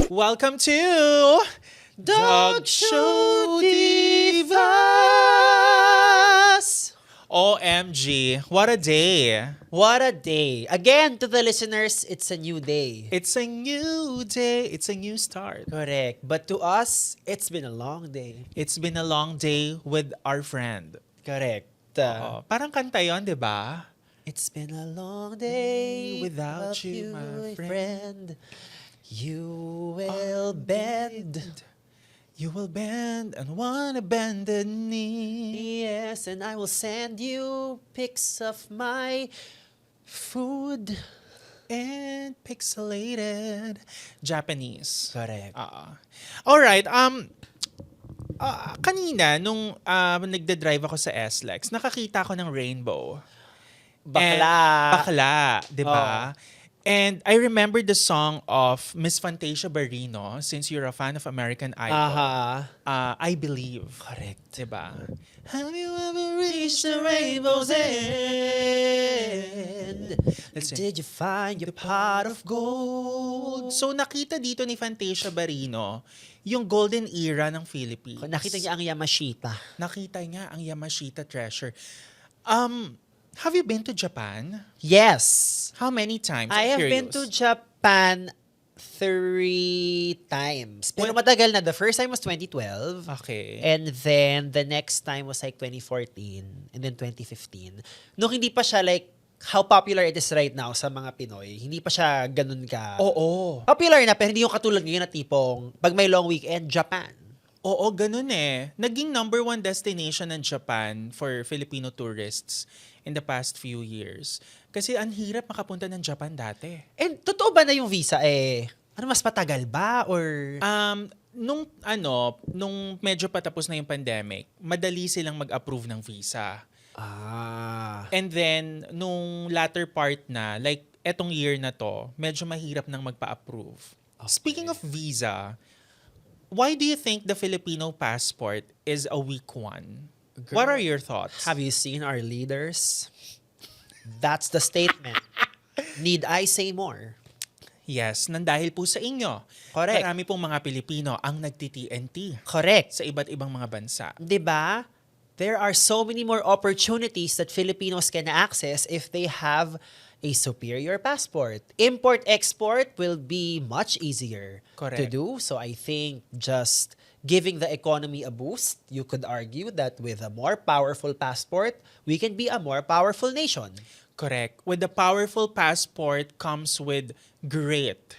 Welcome to Dog Show Divas! OMG, what a day. What a day. Again, to the listeners, it's a new day. It's a new day. It's a new start. Correct. But to us, it's been a long day. It's been a long day with our friend. Correct. Parang kanta yun, di ba? It's been a long day Without you, my friend. You will bend. You will bend and one abandoned knee. Yes, and I will send you pics of my food. And pixelated Japanese. Correct. Alright, kanina, nung nagda-drive ako sa SLEX, nakakita ko ng rainbow. Bakla, di ba? And I remember the song of Miss Fantasia Barrino, since you're a fan of American Idol. I Believe. Correct. Di ba? Have you ever reached the rainbow's end? Let's see. Did you find your pot of gold? So nakita dito ni Fantasia Barrino yung golden era ng Philippines. Nakita niya ang Yamashita. Nakita niya ang Yamashita treasure. Have you been to Japan? Yes. How many times? I have been to Japan 3 times. Pero matagal na. The first time was 2012. Okay. And then the next time was like 2014. And then 2015. Nung hindi pa siya like how popular it is right now sa mga Pinoy. Hindi pa siya ganun ka. Oo. Popular na pero hindi yung katulad ngayon na tipong pag may long weekend, Japan. Oo, ganun eh. Naging number 1 destination ng Japan for Filipino tourists in the past few years. Kasi ang hirap makapunta ng Japan dati. And totoo ba na yung visa mas patagal ba or Nung medyo patapos na yung pandemic, madali silang mag-approve ng visa. And then, nung latter part na, like etong year na to, medyo mahirap nang magpa-approve. Okay. Speaking of visa, why do you think the Filipino passport is a weak one? What are your thoughts? Have you seen our leaders? That's the statement. Need I say more? Yes, nandahil po sa inyo. Correct. Marami pong mga Pilipino ang nagti-TNT Correct. sa iba't ibang mga bansa. 'Di ba? There are so many more opportunities that Filipinos can access if they have a superior passport. Import-export will be much easier Correct. to do. So I think just giving the economy a boost, you could argue that with a more powerful passport, we can be a more powerful nation. Correct. With the powerful passport comes with great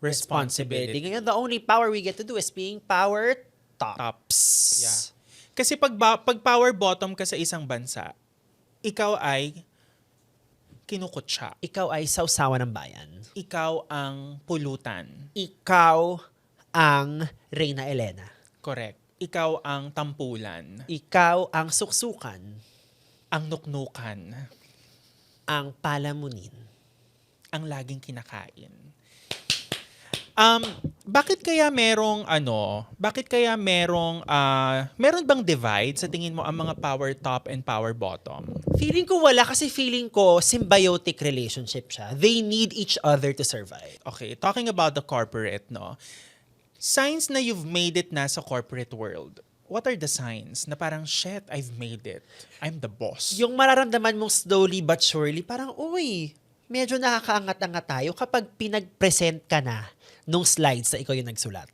responsibility. Ngayon, the only power we get to do is being power tops. Yeah. Kasi pag power bottom ka sa isang bansa, ikaw ay kinukutsa. Ikaw ay sawsawa ng bayan. Ikaw ang pulutan. Ikaw ang Reyna Elena. Correct. Ikaw ang tampulan. Ikaw ang suksukan. Ang nuknukan. Ang palamunin. Ang laging kinakain. Bakit kaya meron bang divide sa tingin mo ang mga power top and power bottom? Feeling ko wala kasi feeling ko symbiotic relationship siya. They need each other to survive. Okay, talking about the corporate, no? Signs na you've made it na sa corporate world. What are the signs na parang, shit, I've made it. I'm the boss. Yung mararamdaman mong slowly but surely, parang, medyo nakakaangat-angat tayo kapag pinag-present ka na nung slides na ikaw yung nagsulat.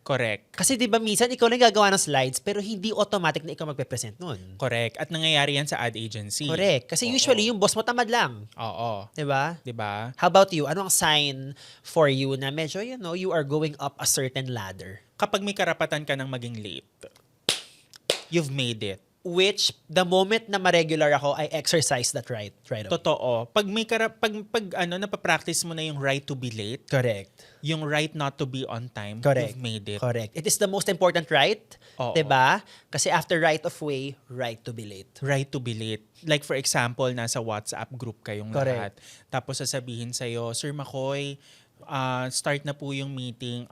Correct. Kasi di ba minsan ikaw lang gagawa ng slides pero hindi automatic na ikaw magpe-present nun. Correct. At nangyayari yan sa ad agency. Correct. Kasi usually yung boss mo tamad lang. Oo. Di ba? Diba? How about you? Ano ang sign for you na medyo, you are going up a certain ladder? Kapag may karapatan ka ng maging late, you've made it. Which, the moment na ma-regular ako, I exercise that right away. Totoo. Pag napapractice mo na yung right to be late, Correct. yung right not to be on time, Correct. you've made it. Correct. It is the most important right. Oo. Diba? Kasi after right of way, right to be late. Right to be late. Like for example, nasa WhatsApp group kayong Correct. lahat. Tapos sasabihin sa'yo, Sir McCoy, start na po yung meeting,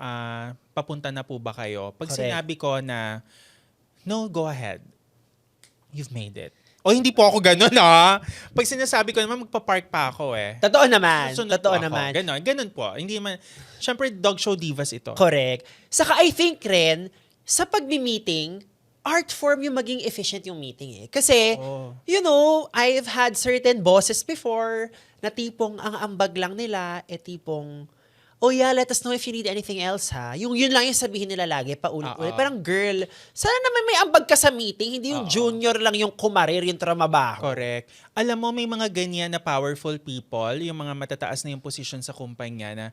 papunta na po ba kayo? Pag Correct. sinabi ko na, no, go ahead. You've made it. O hindi po ako ganun Pag sinasabi ko naman, magpa-park pa ako eh. Totoo naman. Susunod Totoo po ako. naman. Ganun po. Hindi man, syempre dog show divas ito. Correct. Saka I think rin, sa pagmi-meeting, art form yung maging efficient yung meeting eh. Kasi, you know, I've had certain bosses before na tipong ang ambag lang nila, tipong, oh yeah, let us know if you need anything else ha. Yun lang yung sabihin nila lagi, paulit-ulit. Parang girl, sana naman may ambag ka sa meeting, hindi yung junior lang yung kumarir, yung tramabaho. Correct. Alam mo, may mga ganyan na powerful people, yung mga matataas na yung position sa kumpanya na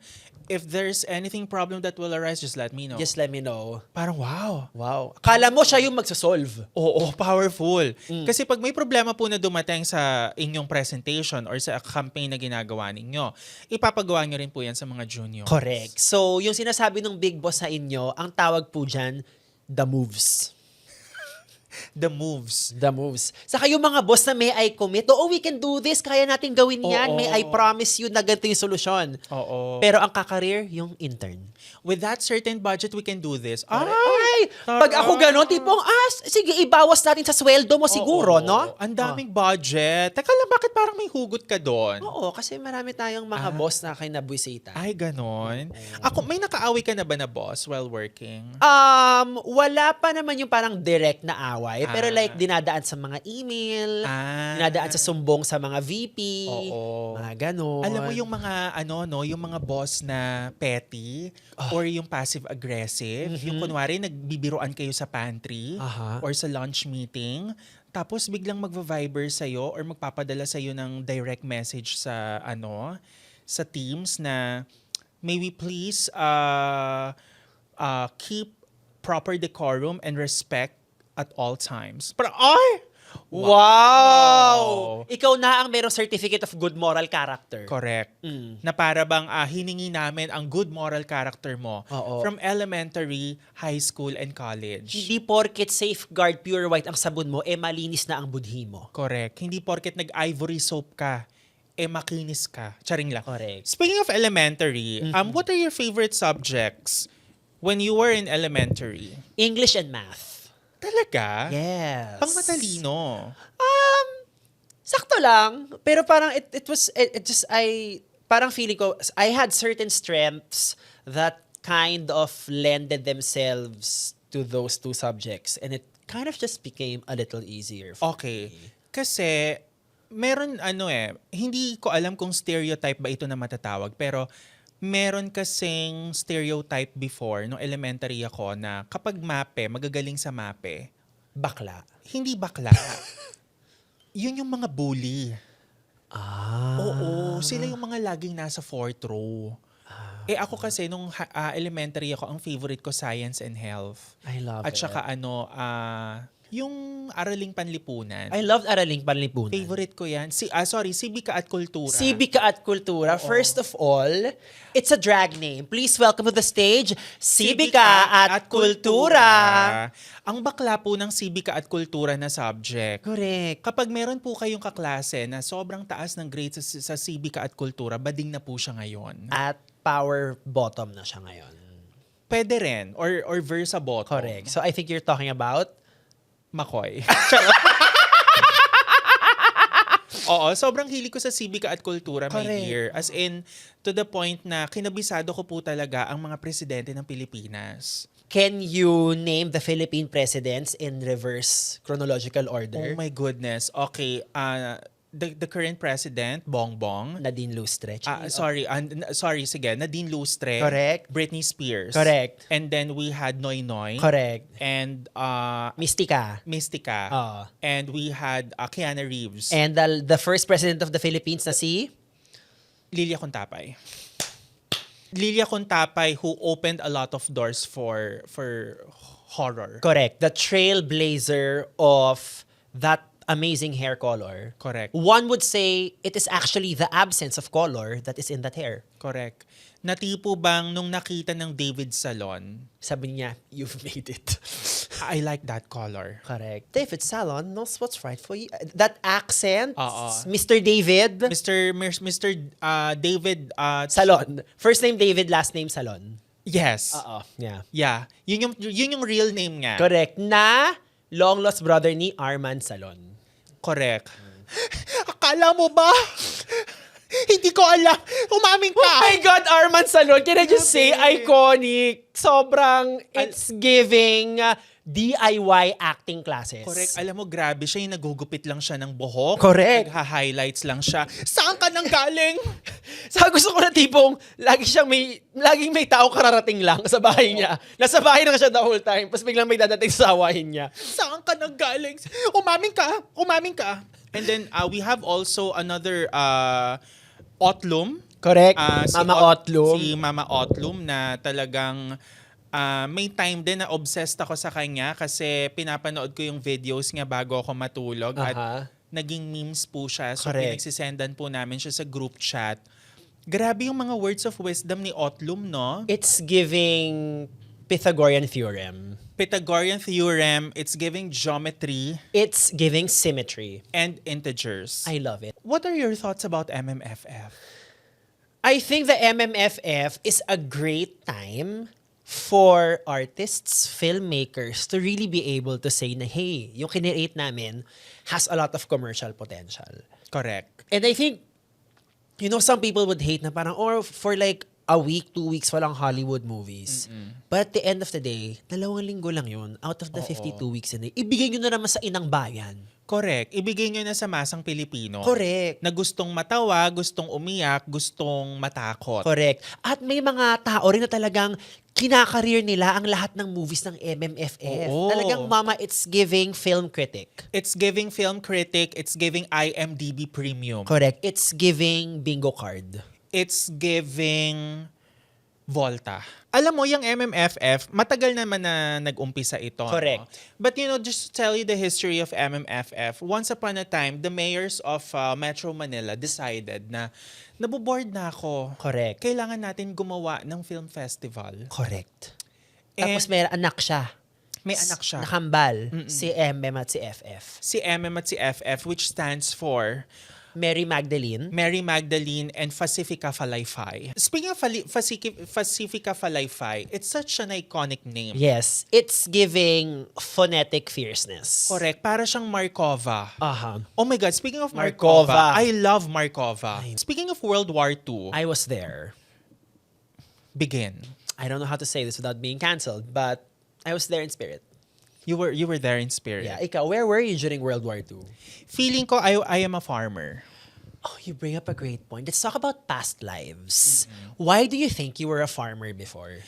if there's anything problem that will arise, just let me know. Just let me know. Parang wow. Wow. Akala mo siya yung magsasolve. Oo, powerful. Kasi pag may problema po na dumating sa inyong presentation or sa campaign na ginagawa ninyo, ipapagawa nyo rin po yan sa mga junior. Correct. So, yung sinasabi ng big boss sa inyo, ang tawag po dyan, the moves. The moves. The moves. Saka yung mga boss na may I commit, oh, we can do this, kaya natin gawin yan, may I promise you na ganito yung solusyon. Oo. Pero ang kakareer, yung intern. With that certain budget, we can do this. Ay! Pag ako ganon, tipong, sige, ibawas natin sa sweldo mo siguro, no? Ang daming budget. Teka lang, bakit parang may hugot ka doon? Oo, kasi marami tayong mga boss na kinabwisita. Ay, ganon. Ako, may nakaaway ka na ba na boss while working? Wala pa naman yung parang direct na away, pero like dinadaan sa mga email, dinadaan sa sumbong sa mga VP, mga ganon. Alam mo yung mga yung mga boss na petty or yung passive aggressive, yung kunwari nagbibiruan kayo sa pantry or sa lunch meeting, tapos biglang magva-viber sa'yo or magpapadala sa'yo ng direct message sa sa Teams na may we please keep proper decorum and respect at all times. Pero, ay! Wow! Ikaw na ang merong certificate of good moral character. Correct. Na para bang hiningi namin ang good moral character mo from elementary, high school, and college. Hindi porket safeguard pure white ang sabon mo, malinis na ang budhi mo. Correct. Hindi porket nag-ivory soap ka, makinis ka. Charing lang. Correct. Speaking of elementary, what are your favorite subjects when you were in elementary? English and math. Talaga? Yes. Pang matalino. Sakto lang, pero parang parang feeling ko, I had certain strengths that kind of lended themselves to those two subjects, and it kind of just became a little easier for Okay. me. Kasi, meron hindi ko alam kung stereotype ba ito na matatawag, pero meron kasing stereotype before, nung elementary ako, na kapag magagaling sa mape, Bakla. hindi bakla. Yun yung mga bully. Oo, sila yung mga laging nasa fourth row. Ako kasi, nung elementary ako, ang favorite ko, science and health. I love At it. saka yung Araling Panlipunan. I loved Araling Panlipunan. Favorite ko yan. Sibika at Kultura. Sibika at Kultura. First of all, it's a drag name. Please welcome to the stage, Sibika at Kultura. Ang bakla po ng Sibika at Kultura na subject. Correct. Kapag meron po kayong kaklase na sobrang taas ng grades sa Sibika at Kultura, bading na po siya ngayon. At power bottom na siya ngayon. Pwede rin. Or versa bottom. Correct. So I think you're talking about Makoy. Oo, sobrang hilig ko sa Sibika at Kultura, my Correct. dear. As in, to the point na kinabisado ko po talaga ang mga presidente ng Pilipinas. Can you name the Philippine presidents in reverse chronological order? Oh my goodness. Okay, the current president, Bongbong. Nadine Lustre. Sorry, sige. Nadine Lustre. Correct. Britney Spears. Correct. And then we had Noy Noy. Correct. And Mystica. Mystica. Oo. And we had Keanu Reeves. And the first president of the Philippines na si? Lilia Contapay. Lilia Contapay, who opened a lot of doors for horror. Correct. The trailblazer of that amazing hair color. Correct. One would say it is actually the absence of color that is in that hair. Correct. Natipo bang nung nakita ng David Salon, Sabi niya, you've made it. I like that color. Correct. David Salon knows what's right for you. That accent, Oo. Mr. David Mr. David Salon. First name David, last name Salon. Yes. Yeah. Yeah. Yun yung real name nga. Correct. Na long lost brother ni Arman Salon. Correct. Akala mo ba? Hindi ko alam. Umamin ka. Oh my God, Arman Salon. Can I just say, iconic. Sobrang, it's giving DIY acting classes. Correct. Alam mo, grabe siya. Yung nagugupit lang siya ng buhok. Correct. Nagha-highlights lang siya. Saan ka nang galing? Sa gusto ko na tipong, laging may tao kararating lang sa bahay niya. Nasa bahay na siya the whole time. Tapos biglang may dadating sa awahin niya. Saan ka nang galing? Umamin ka. Umamin ka. And then, we have also another Otlum. Correct. Mama Otlum. Si Mama Otlum na talagang may time din na obsessed ako sa kanya kasi pinapanood ko yung videos niya bago ako matulog at naging memes po siya. So pinagsisendan po namin siya sa group chat. Grabe yung mga words of wisdom ni Otlum, no? It's giving Pythagorean theorem. Pythagorean theorem, it's giving geometry. It's giving symmetry. And integers. I love it. What are your thoughts about MMFF? I think the MMFF is a great time for artists, filmmakers to really be able to say na, hey, yung kinreate namin has a lot of commercial potential. Correct. And I think, some people would hate na parang, or for like a week, 2 weeks, walang Hollywood movies. But at the end of the day, 2 linggo lang yun out of the 52 weeks na ibigay nyo na naman sa inang bayan. Correct. Ibigay nyo na sa masang Pilipino. Correct. Na gustong matawa, gustong umiyak, gustong matakot. Correct. At may mga tao rin na talagang kinakareer nila ang lahat ng movies ng MMFF. Oo. Talagang, mama, it's giving film critic. It's giving film critic, it's giving IMDb premium. Correct. It's giving bingo card. It's giving Volta. Alam mo, yung MMFF, matagal naman na nag-umpisa ito. Correct. No? But just to tell you the history of MMFF, once upon a time, the mayors of Metro Manila decided na naboboard na ako. Correct. Kailangan natin gumawa ng film festival. Correct. And Tapos may anak siya. may anak siya. Nakambal. Si MM at si FF. Si MM at si FF, which stands for Mary Magdalene. Mary Magdalene and Pacifica Falayfay. Speaking of Pacifica Falayfay, it's such an iconic name. Yes. It's giving phonetic fierceness. Correct. Para siyang Markova. Oh my God, speaking of Markova. Markova, I love Markova. Speaking of World War II, I was there. begin. I don't know how to say this without being canceled, but I was there in spirit. You were there in spirit. Yeah. Ikaw, where were you during World War II? Feeling ko, I am a farmer. Oh, you bring up a great point. Let's talk about past lives. Why do you think you were a farmer before?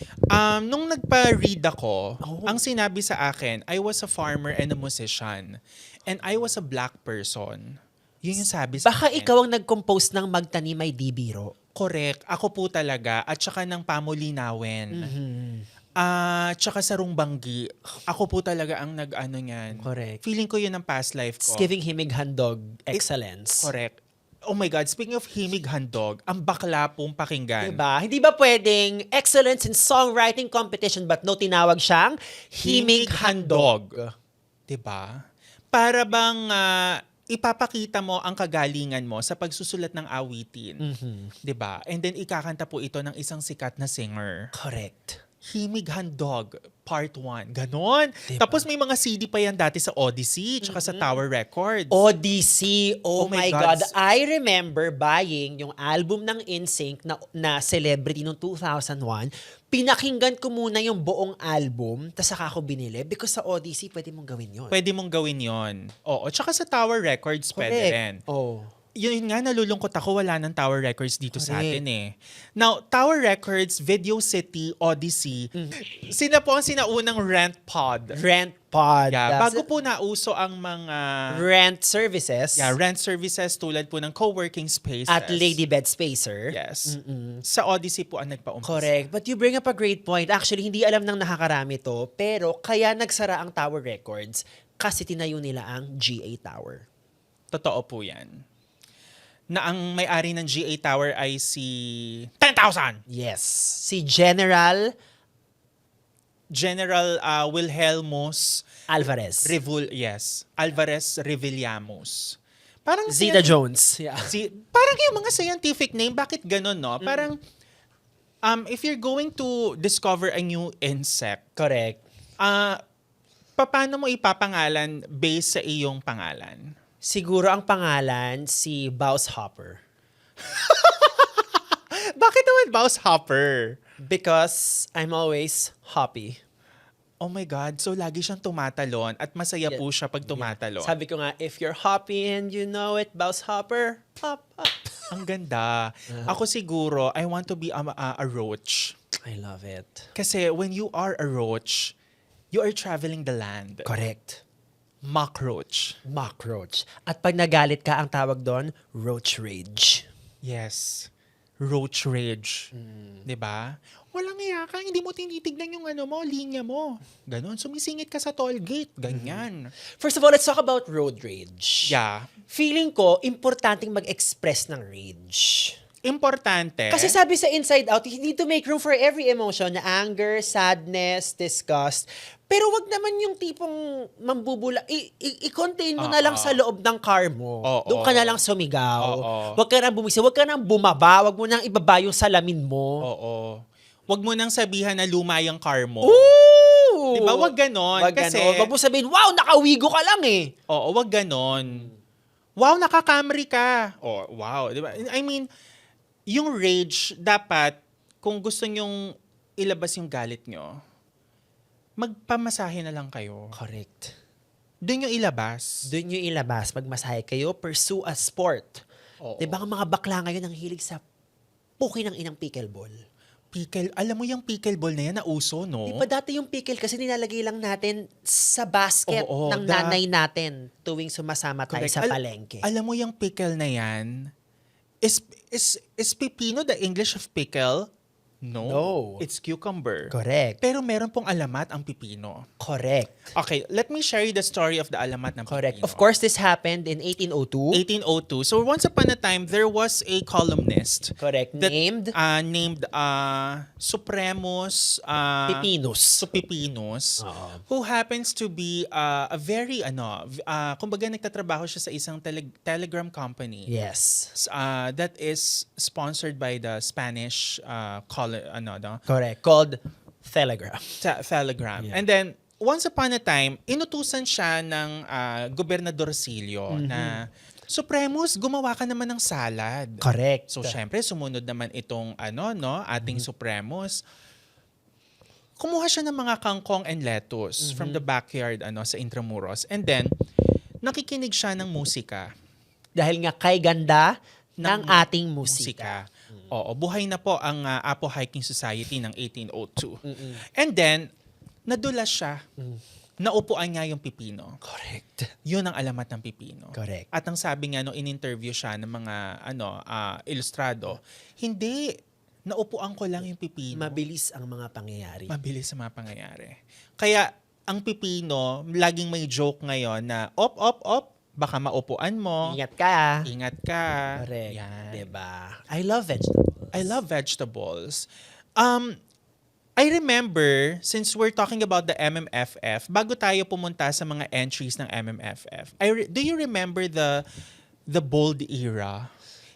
Nung nagpa-read ako, ang sinabi sa akin, I was a farmer and a musician. And I was a black person. Yun yung sabi sa Baka akin. ikaw ang nag-compose ng Magtanim Ay Di Biro. Correct. Ako po talaga. At saka ng Pamulinawin. Tsaka sa Rungbanggi. Ako po talaga ang nag-ano niyan. Correct. Feeling ko yun ang past life It's ko. giving Himig Handog excellence. Correct. Oh my God, speaking of Himig Handog, ang bakla pong pakinggan. Diba? Hindi ba pwedeng excellence in songwriting competition but no tinawag siyang Himig Handog? Diba? Para bang ipapakita mo ang kagalingan mo sa pagsusulat ng awitin. Diba? And then ikakanta po ito ng isang sikat na singer. Correct. Himig Handog, Part 1. Ganon. Diba? Tapos may mga CD pa yan dati sa Odyssey tsaka sa Tower Records. Odyssey, oh, Oh my my God. God. I remember buying yung album ng NSYNC na Celebrity noong 2001. Pinakinggan ko muna yung buong album, tas saka ako binili because sa Odyssey, pwede mong gawin yun. Pwede mong gawin yon. Oo. Tsaka sa Tower Records pwede rin. Oh. Yun nga, nalulungkot ako, wala ng Tower Records dito sa Correct. atin eh. Now, Tower Records, Video City, Odyssey, sila po ang sinaunang rent pod. Rent pod. Yeah, That's bago po nauso ang mga rent services rent services tulad po ng co-working spaces. at Ladybed Spacer. Yes. Sa Odyssey po ang nagpaumpisa. Correct. But you bring up a great point. Actually, hindi alam ng nakakarami to, pero kaya nagsara ang Tower Records kasi tinayo nila ang GA Tower. Totoo po yan. Na ang may-ari ng GA Tower ay si 10,000! Yes. Si General Wilhelmus Alvarez. Alvarez Revillamos. Parang Zeta Jones. Yeah. parang yung mga scientific name, bakit ganun, no? Parang, if you're going to discover a new insect, Correct. paano mo ipapangalan based sa iyong pangalan? Siguro ang pangalan, si Baus Hopper. Bakit naman Baus Hopper? Because I'm always hoppy. Oh my God, so lagi siyang tumatalon at masaya po siya pag tumatalon. Sabi ko nga, if you're hoppy and you know it, Baus Hopper, hop, hop. Ang ganda. Ako siguro, I want to be a roach. I love it. Kasi when you are a roach, you are traveling the land. Correct. Mock roach. Mock roach. At pag nagalit ka, ang tawag doon, roach rage. Yes. Roach rage. 'Di ba? Walang iya ka, hindi mo tinitignan yung linya mo. Ganon, sumisingit ka sa toll gate. Ganyan. First of all, let's talk about road rage. Yeah. Feeling ko, importanteng mag-express ng rage. Importante. Kasi sabi sa Inside Out, you need to make room for every emotion, na anger, sadness, disgust. Pero wag naman yung tipong mambubula. I-contain mo na lang sa loob ng car mo. Doon ka na lang sumigaw. Wag ka nang bumisi. Wag ka nang bumaba. Wag mo nang ibaba yung salamin mo. Oo. Wag mo nang sabihan na luma yung car mo. Ooh! Diba? Wag ganon. Wag Kasi, ganon. Wag mo sabihin, wow, nakawigo ka lang eh. oo, wag ganon. Wow, naka-Camry ka. Oh, wow. Diba? I mean, yung rage, dapat, kung gusto nyong ilabas yung galit nyo, magpamasahe na lang kayo. Correct. Doon yung ilabas. Doon nyo ilabas, magmasahe kayo, pursue a sport. Oo. Diba ang mga bakla ngayon ang hilig sa puki ng inang pickleball? Alam mo yung pickleball na yan, na uso, no? Di ba dati yung pickle kasi nilalagay lang natin sa basket Oo, ng nanay natin tuwing sumasama tayo Correct. sa palengke. Alam mo yung pickle na yan, is pepino the English of pickle? No. It's cucumber. Correct. Pero meron pong alamat ang pipino. Correct. Okay, let me share you the story of the alamat ng Correct. pipino. Of course, this happened in 1802. 1802. So once upon a time, there was a columnist. Correct. That, Named named Supremus Pipinus. Pipinus, who happens to be a very kumbaga nagtatrabaho siya sa isang telegram company. Yes. That is sponsored by the Spanish Correct. Called Telegram. Telegram. Yeah. And then once upon a time, inutusan siya ng Gobernador Silio na Supremus, gumawa ka naman ng salad. Correct. So syempre sumunod naman itong ating Supremus. Kumuha siya ng mga kangkong and lettuce from the backyard sa Intramuros. And then nakikinig siya ng musika. Dahil nga kay ganda ng ating musika. Oo, buhay na po ang Apo Hiking Society ng 1802. And then nadulas siya. Naupuan niya yung pipino. Correct. Yun ang alamat ng pipino. Correct. At ang sabi niya nung in-interview siya ng mga ilustrado, hindi, naupuan ko lang yung pipino. Mabilis ang mga pangyayari. Mabilis sa mga pangyayari. Kaya ang pipino, laging may joke ngayon na op, baka maupuan mo. Ingat ka. Ingat ka. Correct. Yan. Diba? I love vegetables. I love vegetables. I remember, since we're talking about the MMFF, bago tayo pumunta sa mga entries ng MMFF, do you remember the bold era?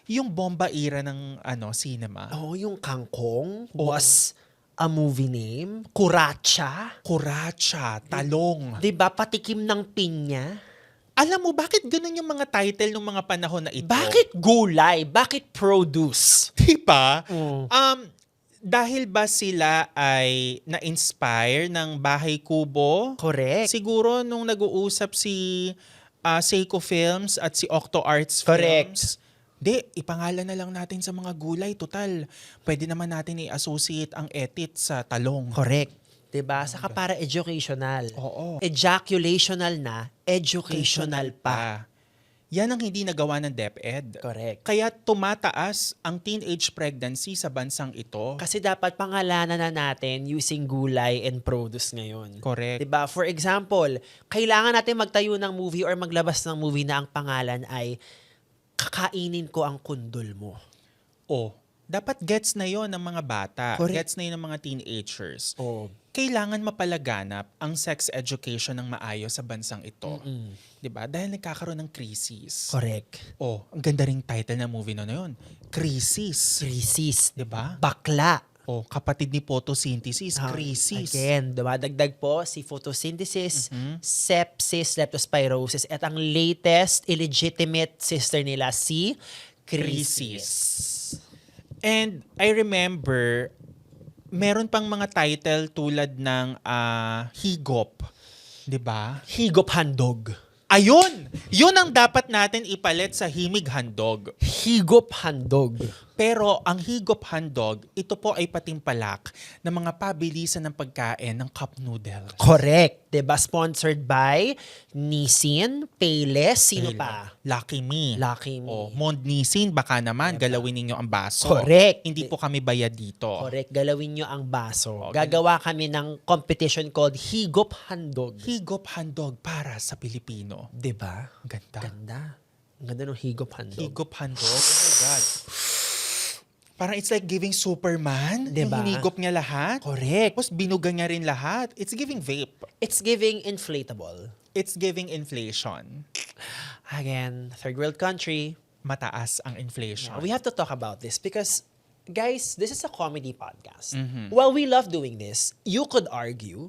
Yung bomba era ng cinema? Oh, yung kangkong was a movie name. Kuracha. Kuracha, talong. Diba? Patikim ng pinya. Alam mo, bakit ganun yung mga title ng mga panahon na ito? Bakit gulay? Bakit produce? Diba? Dahil ba sila ay na-inspire ng Bahay Kubo? Correct. Siguro nung nag-uusap si Seiko Films at si Octo Arts Correct. Films. Ipangalan na lang natin sa mga gulay. Total, pwede naman natin i-associate ang etit sa talong. Correct. Diba? Saka para educational. Oo. Ejaculational na, educational pa. Yan ang hindi nagawa ng DepEd. Correct. Kaya tumataas ang teenage pregnancy sa bansang ito. Kasi dapat pangalanan na natin using gulay and produce ngayon. Correct. Diba? For example, kailangan natin magtayo ng movie or maglabas ng movie na ang pangalan ay Kakainin ko ang kundol mo. Dapat gets na yon ng mga bata. Correct. Gets na yun ng mga teenagers. Kailangan Mapalaganap ang sex education ng maayos sa bansang ito. 'Di ba? Dahil nagkakaroon ng crisis. Correct. Ang ganda ring title ng movie na yun. Crisis. Crisis. 'Di ba? Bakla. Oh, kapatid ni photosynthesis, crisis. Again, dumadagdag po si photosynthesis, sepsis, leptospirosis, at ang latest illegitimate sister nila, si crisis. And I remember, meron pang mga title tulad ng higop. 'Di ba? Higop handog. Ayun! Yun ang dapat natin ipalit sa himig handog. Higop handog. Pero ang higop handog, ito po ay patimpalak ng mga pabilisan ng pagkain ng cup noodles. Correct. Diba? Sponsored by Nissin, Payless, sino pa? Lucky Me. Lucky Me. Oh, Mond Nissin, baka naman galawin ninyo ang baso. Correct. Hindi po kami bayad dito. Correct. Galawin nyo ang baso. Okay. Gagawa kami ng competition called Higop Handog. Higop handog para sa Pilipino. Diba? Ganda. Ganda. Ang ganda ng Higop Handog. Higop handog? Oh my God. Parang it's like giving Superman. Diba? Yung hinigop niya lahat. Correct. Tapos binuga niya rin lahat. It's giving vape. It's giving inflatable. It's giving inflation. Again, third world country. Mataas ang inflation. We have to talk about this because, guys, this is a comedy podcast. Mm-hmm. While we love doing this, you could argue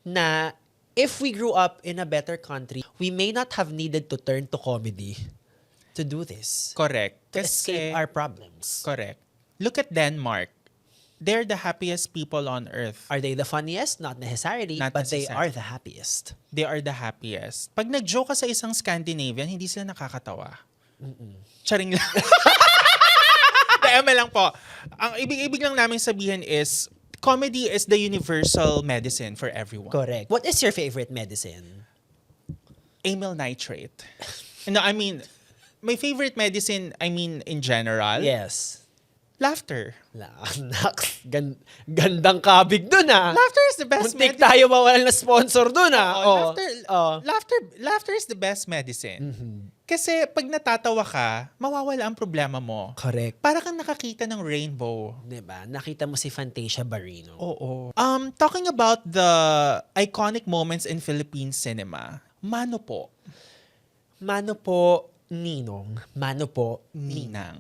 na if we grew up in a better country, we may not have needed to turn to comedy to do this. Correct. To escape our problems. Correct. Look at Denmark. They're the happiest people on earth. Are they the funniest? Not necessarily, Not but they necessarily. are the happiest. They are the happiest. Pag nag-joke ka sa isang Scandinavian, hindi sila nakakatawa. Charing lang. Eme lang po. Ang ibig lang namin sabihin is, comedy is the universal medicine for everyone. Correct. What is your favorite medicine? Amyl nitrate. No, I mean, my favorite medicine, in general, Yes. laughter. Gandang kabig dun ah. Laughter is the best Muntik medicine. tayo mawalan na sponsor dun ah. Oh, Oh. laughter is the best medicine. Kasi pag natatawa ka, mawawala ang problema mo. Correct. Para kang nakakita ng rainbow. Diba? Nakita mo si Fantasia Barrino. Oo. Talking about the iconic moments in Philippine cinema, Mano po, Mano po, Ninong. Mano po, Ninang.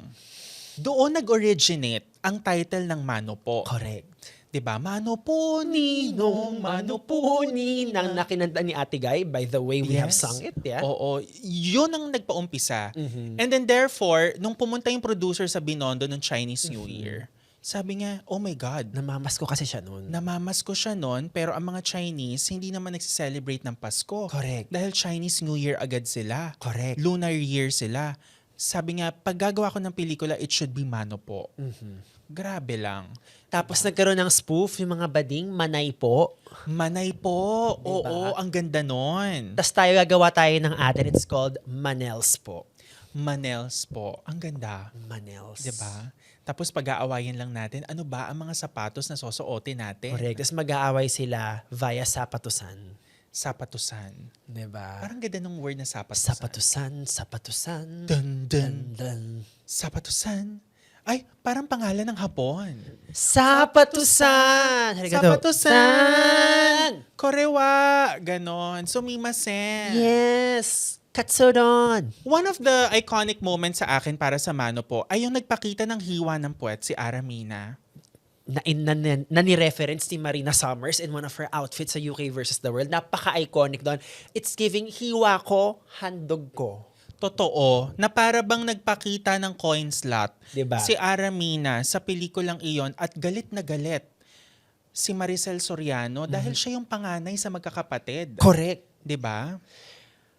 Doon nag-originate ang title ng Mano po. Correct. 'Di ba? Mano po, Ninong, Mano po, Ninang na kinanta ni Ate Guy. By the way, we have sung it. Yeah? Oo. Yun ang nagpaumpisa. Mhm. And then therefore, nung pumunta yung producer sa Binondo ng Chinese New Year, sabi niya, oh my God, Namamas ko kasi siya noon. namamasko siya nun, pero ang mga Chinese, hindi naman nagsiselebrate ng Pasko. Correct. Dahil Chinese New Year agad sila. Correct. Lunar Year sila. Sabi nga, pag gagawa ko ng pelikula, it should be Mano po. Grabe lang. Tapos nagkaroon ng spoof, yung mga bading, Manay po. Manay po. Diba? Oo, ang ganda nun. Tapos gagawa tayo ng atin. It's called Manels po. Manels po. Ang ganda. Manels. 'Di ba? Tapos pag-aawayin lang natin, ano ba ang mga sapatos na susuotin natin? Correct. Tapos mag-aaway sila via sapatusan. Sapatusan. Diba? Parang ganda ng word na sapatusan. Sapatusan. Dun, dun. Dun. Sapatusan. Ay, parang pangalan ng Hapon. Sapatusan! Sapatusan! Korewa! Ganon. Sumimasen. Yes! Katsudon! One of the iconic moments sa akin para sa Mano po ay yung nagpakita ng hiwa ng puwet si Aramina. Na ni-reference ni Marina Summers in one of her outfits sa UK versus the World. Napaka-iconic doon. It's giving hiwa ko, handog ko. Totoo, na para bang nagpakita ng coin slot Diba? si Aramina sa pelikulang iyon at galit na galit si Maricel Soriano dahil siya yung panganay sa magkakapatid. Correct. 'Di ba?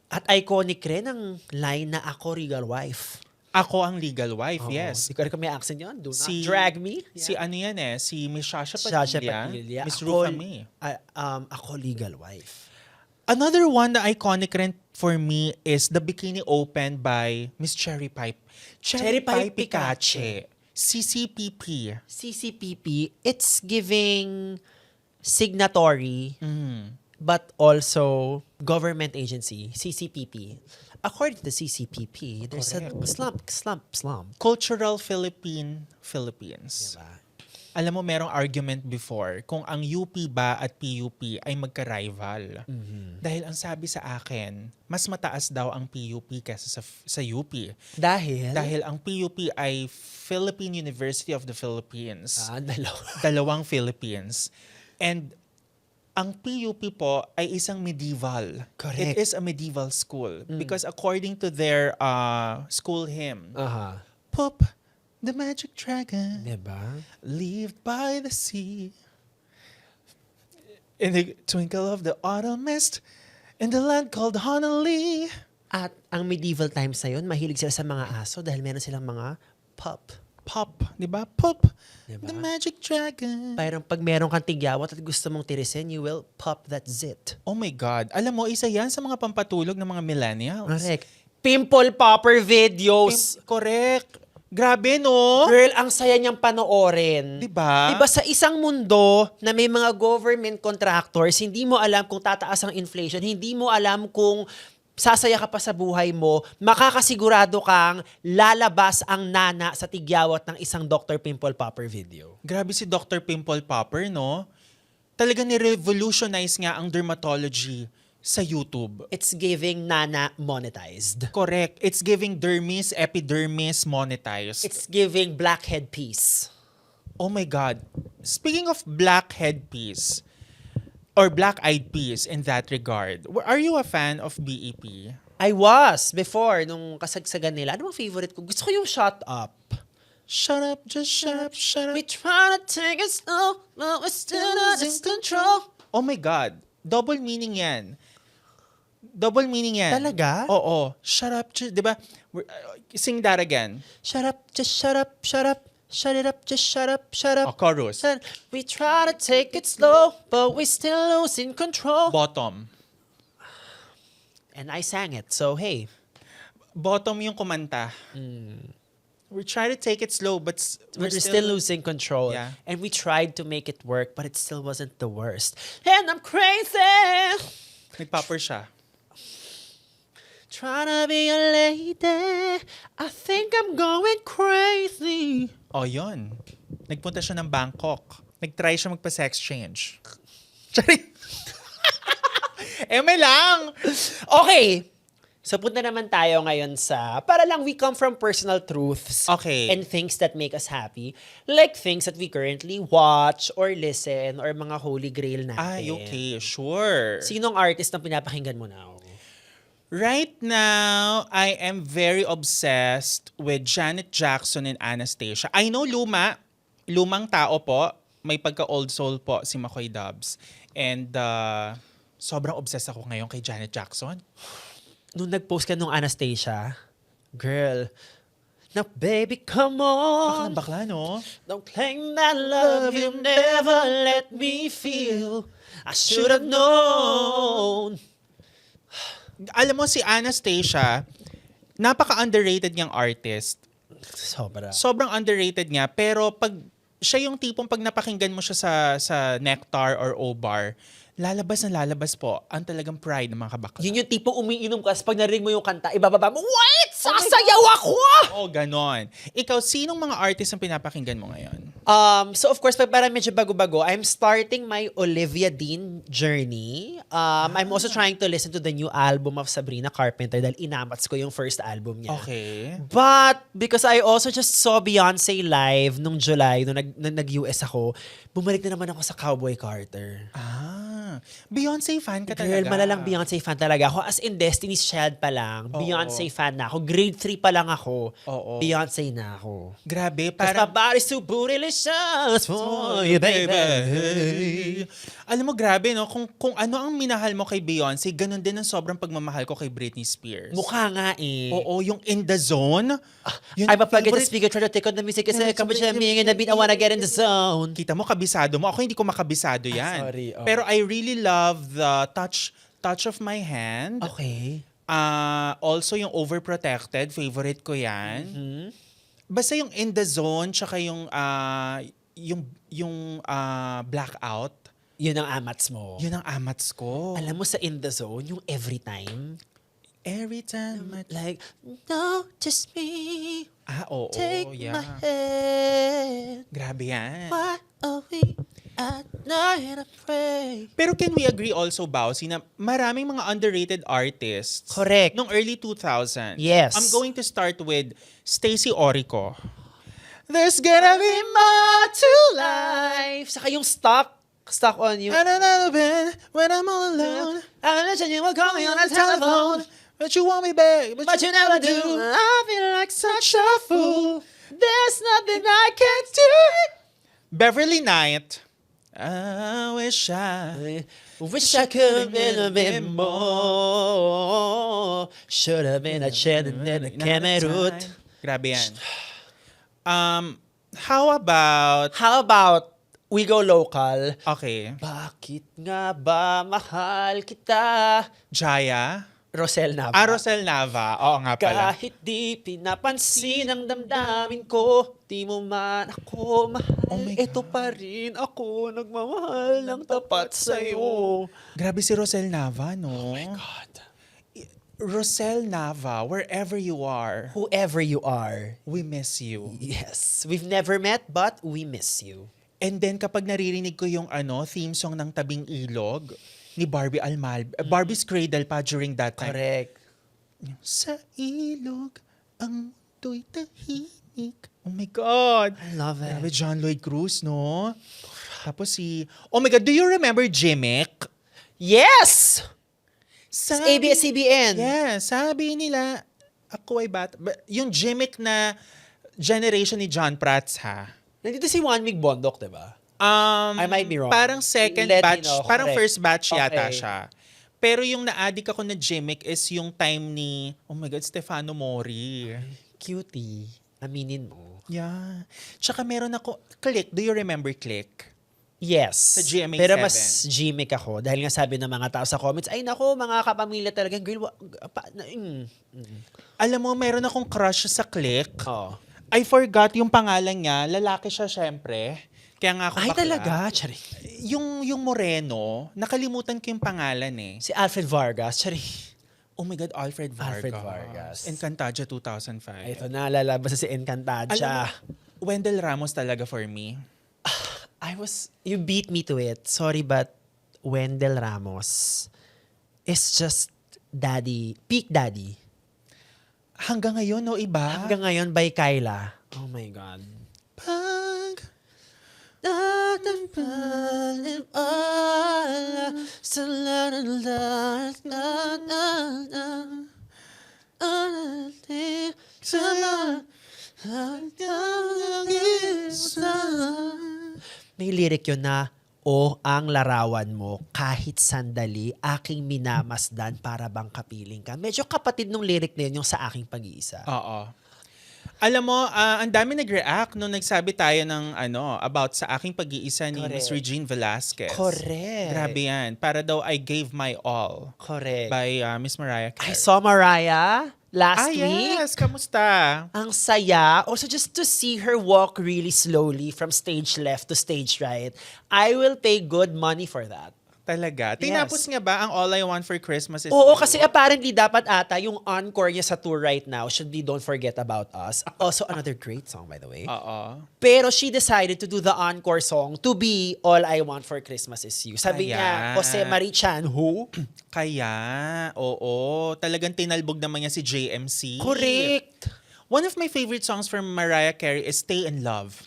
At iconic rin ang line na ako regal wife. Ako ang legal wife, Oo. yes. Hindi ko rin kung may accent yun. Do not Si- drag me. Si ano yan si Miss Shasha Shasha Padilla, Padilla. Miss Ako- Rufa May. Ako legal wife. Another one na iconic rin for me is the bikini opened by Miss Cherry Pipe. Cherry Pipe Picache. CCPP. CCPP, it's giving signatory Mm. but also government agency, CCPP. According to the CCPP, there's a slump. Cultural Philippines. Diba? Alam mo, merong argument before kung ang UP ba at PUP ay magka-rival. Dahil ang sabi sa akin, mas mataas daw ang PUP kaysa sa UP. Dahil ang PUP ay Philippine University of the Philippines. Dalawang Philippines. And ang PUP po ay isang medieval. Correct. It is a medieval school. Because according to their school hymn, Pop, the magic dragon, Diba? lived by the sea. In the twinkle of the autumn mist, in the land called Honolulu. At ang medieval times na yun, mahilig sila sa mga aso dahil meron silang mga pup. Pop, di ba? Pop, Diba? the magic dragon. Parang pag meron kang tigyawat at gusto mong tirisin, you will pop that zit. Oh my God. Alam mo, isa yan sa mga pampatulog ng mga millennials. Correct. Pimple popper videos. Correct. Grabe, no? Girl, ang saya niyang panoorin. Diba? Diba sa isang mundo na may mga government contractors, hindi mo alam kung tataas ang inflation, hindi mo alam kung sasaya ka pa sa buhay mo, makakasigurado kang lalabas ang nana sa tigyawat ng isang Dr. Pimple Popper video. Grabe si Dr. Pimple Popper, no? Talaga ni-revolutionize nga ang dermatology sa YouTube. It's giving nana monetized. Correct. It's giving dermis, epidermis monetized. It's giving blackhead piece. Oh my God. Speaking of blackhead piece, or black-eyed peas in that regard, are you a fan of BEP? I was before, nung kasagsagan nila. Ano bang favorite ko? Gusto ko yung Shut Up. Shut up, just shut up, shut up. We try to take it slow, but we're still losing control. Oh my God. Double meaning yan. Double meaning yan. Talaga? Oo. Shut up, di ba? Sing that again. Shut up, just shut up, shut up. Shut it up, just shut up, shut up. Chorus. We try to take it slow, but we still losing control. Bottom. And I sang it, so hey. Bottom yung kumanta. We try to take it slow, but We're still losing control. Yeah. And we tried to make it work, but it still wasn't the worst. And I'm crazy. Nagpapper siya. Trying to be a lady. I think I'm going crazy. Oh, yun. Nagpunta siya ng Bangkok. Nag-try siya magpa-sex change. Charing. Eme lang. Okay. So punta naman tayo ngayon sa, para lang we come from personal truths Okay. and things that make us happy. Like things that we currently watch or listen or mga holy grail natin. Ay, okay. Sure. Sinong artist na pinapakinggan mo now? Right now, I am very obsessed with Janet Jackson and Anastasia. I know lumang tao po. May pagka-old soul po si McCoy Dubs. And sobrang obsessed ako ngayon kay Janet Jackson. Nung nag-post ka nung Anastasia, girl, now baby, come on. Bakla, no? Don't claim that love you never let me feel. I should have known. Alam mo, si Anastasia, napaka-underrated niyang artist. Sobra. Sobrang underrated niya. Pero pag siya yung tipong pag napakinggan mo siya sa Nectar or O-Bar, lalabas po ang talagang pride ng mga kabakla. Yun yung tipong umiinom ka, pag narinig mo yung kanta, ibababa mo, wait! Sasayaw ako! Oh, ganon. Ikaw, sinong mga artist ang pinapakinggan mo ngayon? So of course, pag parang medyo bago-bago, I'm starting my Olivia Dean journey. I'm also trying to listen to the new album of Sabrina Carpenter dahil inamats ko yung first album niya. Okay. But because I also just saw Beyonce live nung July, nung nag-US ako, bumalik na naman ako sa Cowboy Carter. Beyonce fan ka Girl, talaga. malalang Beyonce fan talaga ako. As in Destiny's Child pa lang, Beyonce fan na ako. Grade 3 pa lang ako, Oo. Beyonce na ako. Grabe, Cause my parang... body's too bootylicious for you, baby. Alam mo, grabe, no? Kung ano ang minahal mo kay Beyonce, ganun din ang sobrang pagmamahal ko kay Britney Spears. Mukha nga eh. Oo, yung In the Zone. Yun I'm a plug in the favorite- speaker, try to take on the music, kasi come with me in the beat, I wanna get in the zone. Kita mo, kabisado mo. Ako hindi ko makabisado yan. sorry. Oh. Pero I really love the touch of my hand. Okay. Also yung Overprotected, favorite ko yan. Mm-hmm. Basta yung In the Zone, tsaka yung Blackout, Yun ang amats mo. yun ang amats ko. Alam mo sa In the Zone, yung every time, Every time I... like, notice me Oo, Take yeah. my hand. Grabe yan. Why are we at night I pray? Pero can we agree also, Bausi, na maraming mga underrated artists Correct. nung early 2000s. Yes. I'm going to start with Stacey Orico. There's gonna be more to life. Saka yung stuck on you. And another bit when I'm all alone. I mentioned you will call me on the telephone, But you want me back, but you never do. I feel like such a fool. There's nothing I can do. Beverly Knight. I wish I Wish I could have been a bit more. Should have been a child and then a camerut. Grabe yan. How about... How about we go local? Okay. Bakit nga ba mahal kita? Jaya? Rosel Nava. Rosel Nava. Oo nga pala. Kahit di pinapansin ang damdamin ko, di mo man ako mahal. Oh my Ito pa rin ako nagmamahal ng tapat sa'yo. Grabe si Rosel Nava, no? Oh my God. Rosel Nava, wherever you are, Whoever you are, we miss you. yes, we've never met but we miss you. And then kapag naririnig ko yung theme song ng Tabing Ilog ni Barbie Barbie's Cradle pa during that time. Correct. Sa ilog, ang mundo'y tahimik. Oh my God. I love it. Grabe, John Lloyd Cruz, no? Tapos oh my God, do you remember Jimmick? Yes! Sa ABS-CBN. Yeah, sabi nila, ako ay bata. Yung Jimmick na generation ni John Prats, ha? Nandito si Juan Mig Bondok, diba? I might be wrong. Parang second Let me batch, know, parang correct. first batch yata Okay. siya. Pero yung na-addict ako na Jimmick is yung time ni, oh my God, Stefano Mori. Cutie. Aminin mo. Yeah. Tsaka meron ako, Click. Do you remember Click? Yes. Sa GMA7. Pero mas gimmick ako. Dahil nga sabi ng mga tao sa comments, ay nako, mga kapamilya talagang girl. Alam mo, meron akong crush sa Click. Oh. I forgot yung pangalan niya. Lalaki siya, syempre. Kaya nga ako Ay bakla. talaga? Chari. Yung Moreno, nakalimutan ko yung pangalan eh. Si Alfred Vargas. Chari. Oh my God, Alfred Vargas. Alfred Vargas. Encantadia 2005. Ito na, lalabas na si Encantadia. Wendell Ramos talaga for me. You beat me to it. Sorry, but Wendell Ramos is just daddy, peak daddy. Hanggang ngayon, no, iba? Hanggang ngayon by Kyla. Oh my God. Pag... May lyric yun na, o ang larawan mo, kahit sandali, aking minamasdan para bang kapiling ka. Medyo kapatid nung lyric na yun, yung sa aking pag-iisa. Oo. Alam mo, ang dami nag-react nung nagsabi tayo ng about sa aking pag-iisa ni Miss Correct. Regine Velasquez. Correct. Grabe yan. Para daw I Gave My All Correct. by Miss Mariah I Carey. saw Mariah last week. Yes. Kamusta? Ang saya. Also, just to see her walk really slowly from stage left to stage right, I will pay good money for that. Talaga. Tinapos nga ba ang All I Want for Christmas is Oo, You? kasi apparently dapat ata yung encore niya sa tour right now should be Don't Forget About Us. Also, another great song, by the way. Oo. Pero she decided to do the encore song to be All I Want for Christmas Is You. Sabi Kaya. niya, Jose Marie Chan, who? Kaya, oo. Talagang tinalbog naman niya si JMC. Correct. One of my favorite songs from Mariah Carey is Stay in Love.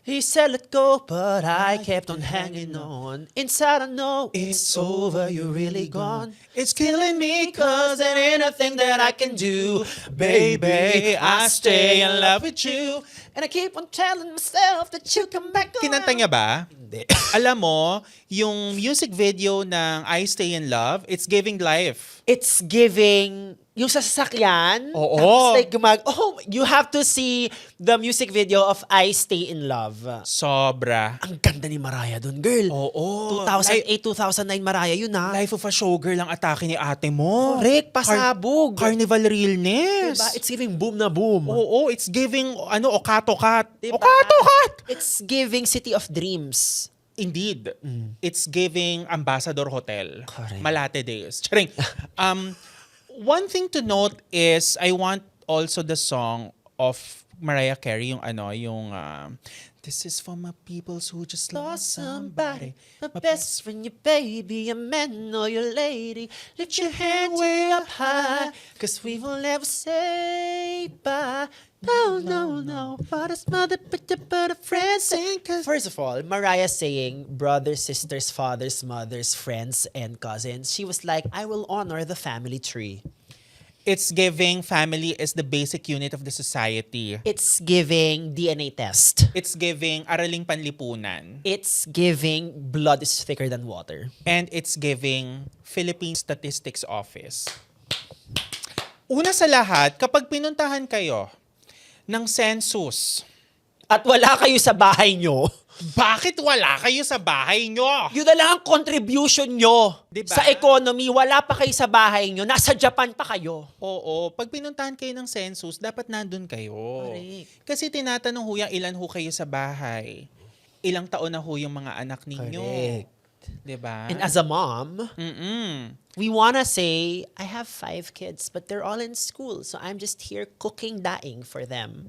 He said let go, but I kept on hanging on. Inside I know it's over, you're really gone. It's killing me Cause there ain't nothing that I can do. baby, I stay in love with you. And I keep on telling myself that you come back around. Kinanta niya ba? Hindi. Alam mo, yung music video ng I Stay in Love, it's giving life. It's giving yung sa sasakyan. Oo. Tapos like you have to see the music video of I Stay in Love. Sobra. Ang ganda ni Mariah dun, girl. Oo. 2008, 2009 Mariah yun ha. Life of a Showgirl ang atake ni ate mo. Correct, pasabog. Carnival realness. Diba? It's giving boom na boom. Oo, it's giving, Okato-kat. Diba? Okato-kat! It's giving City of Dreams. Indeed. It's giving Ambassador Hotel. Correct. Malate Days. Charing. One thing to note is, I want also the song of Mariah Carey, yung this is for my peoples who just lost somebody. My best friend, your baby, your man or your lady. Lift your hand way up high, 'cause we will never say bye. No, no, no. Father's mother, but a friends. First of all, Mariah saying brothers, sisters, fathers, mothers, friends, and cousins. She was like, I will honor the family tree. It's giving family is the basic unit of the society. It's giving DNA test. It's giving araling panlipunan. It's giving blood is thicker than water. And it's giving Philippine Statistics Office. Una sa lahat, kapag pinuntahan kayo ng census, At wala kayo sa bahay nyo, bakit wala kayo sa bahay nyo? yun na lang ang contribution nyo Diba? sa economy. Wala pa kayo sa bahay nyo. Nasa Japan pa kayo. Oo, pag pinuntahan kayo ng census, dapat nandun kayo. Correct. Kasi tinatanong ho yung ilan ho kayo sa bahay. Ilang taon na ho yung mga anak ninyo. Correct. Diba? And as a mom, we wanna say, I have 5 kids, but they're all in school. So I'm just here cooking daing for them.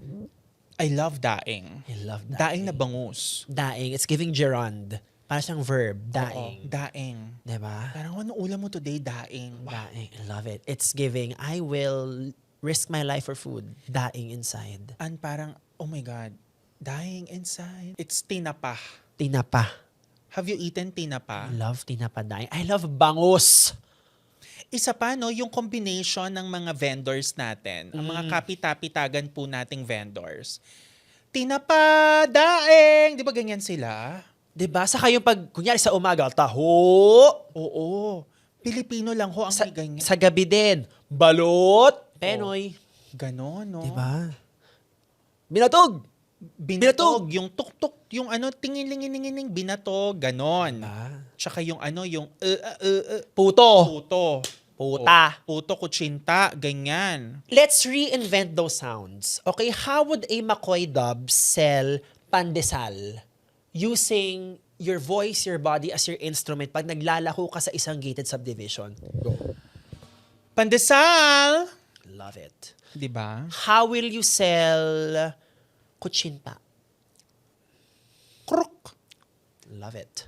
I love daing. I love Daing na bangus. Daing. It's giving gerund. Para siyang verb. Oo, Daing. daing. Diba? Parang anong ulam mo today? Daing. Daing. I love it. It's giving, I will risk my life for food. Daing inside. And parang, oh my God, dying inside. It's tinapa. Tinapa. Have you eaten tinapa? I love tinapa daing. I love bangus. Isa pa, no, yung combination ng mga vendors natin, ang mga kapitapitagan po nating vendors. Tinapa, daing, di ba ganyan sila? Diba? Saka yung pag, kunyari sa umaga, taho. Oo. Pilipino lang ho ang Sa, may ganyan. sa gabi din, balot. Penoy. Ganon, no? Diba? Binatog. Binatog. Yung tuk-tuk, yung tingin-lingin-lingin, binatog, ganon. Diba? Tsaka yung yung Puto. puto. Puta. Puto, kutsinta, ganyan. Let's reinvent those sounds. Okay, how would a McCoy dub sell pandesal using your voice, your body as your instrument pag naglalako ka sa isang gated subdivision? Go. Pandesal! Love it. Di ba? How will you sell kutsinta? Kruk. Love it.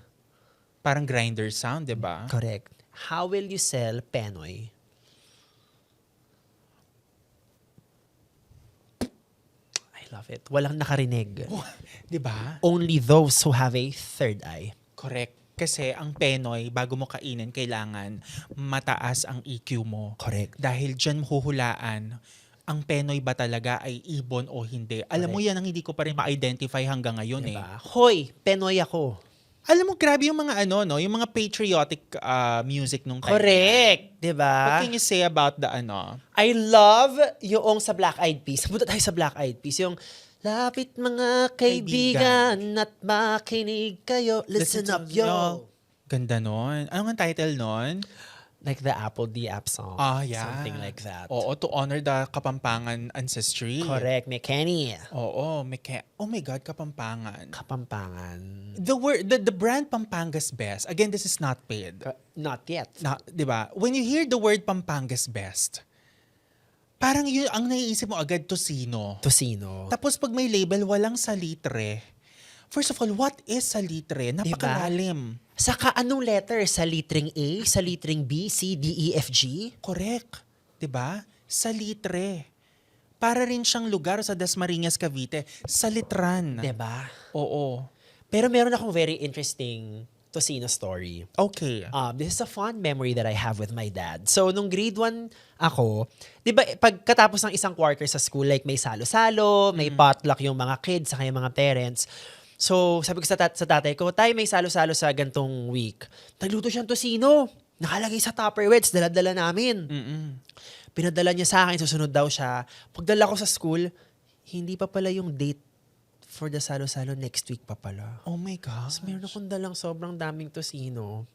Parang grinder sound, di ba? Correct. How will you sell penoy? I love it. Walang nakarinig. Di ba? Only those who have a third eye. Correct. Kasi ang penoy, bago mo kainin, kailangan mataas ang EQ mo. Correct. Dahil dyan huhulaan, ang penoy ba talaga ay ibon o hindi. Alam mo yan ang hindi ko pa rin ma-identify hanggang ngayon Diba? Hoy, penoy ako. Alam mo, grabe yung mga yung mga patriotic music nung kanya. Correct. What Diba? can you say about the I love yung sa Black Eyed Peas. Punta tayo sa Black Eyed Peas. Yung, lapit mga kaibigan at makinig kayo. Listen up, yo. Ganda nun. Ano nga title nun? Like the Apple D app song. Yeah. Something like that. Oo, to honor the Kapampangan ancestry. Correct. May Kenny. Oo, oh my God, Kapampangan. Kapampangan. The brand Pampangas Best, again, this is not paid. Not yet. Di ba? When you hear the word Pampangas Best, parang yun, ang naiisip mo agad, Tocino. Tocino. Tapos pag may label, walang salitre. First of all, what is salitre? Napakalalim. Saka anong letter? Sa litring A? Sa litring B? C, D, E, F, G? Correct. 'Di ba? Salitre. Para rin siyang lugar sa Dasmariñas, Cavite. Salitran. Diba? Oo. Pero meron akong very interesting Tocino story. Okay. This is a fond memory that I have with my dad. So, nung grade 1 ako, di ba, pagkatapos ng isang quarter sa school, like may salo-salo, may potluck yung mga kids, saka yung mga parents. So, sabi ko sa tatay ko, tay, may salo-salo sa gantong week. Nagluto siyang tocino. Nakalagay sa Tupperware, dala-dala namin. Pinadala niya sa akin, susunod daw siya. Pagdala ko sa school, hindi pa pala yung date for the salo-salo, next week pa pala. Oh my God. Tapos meron akong dalang sobrang daming tocino.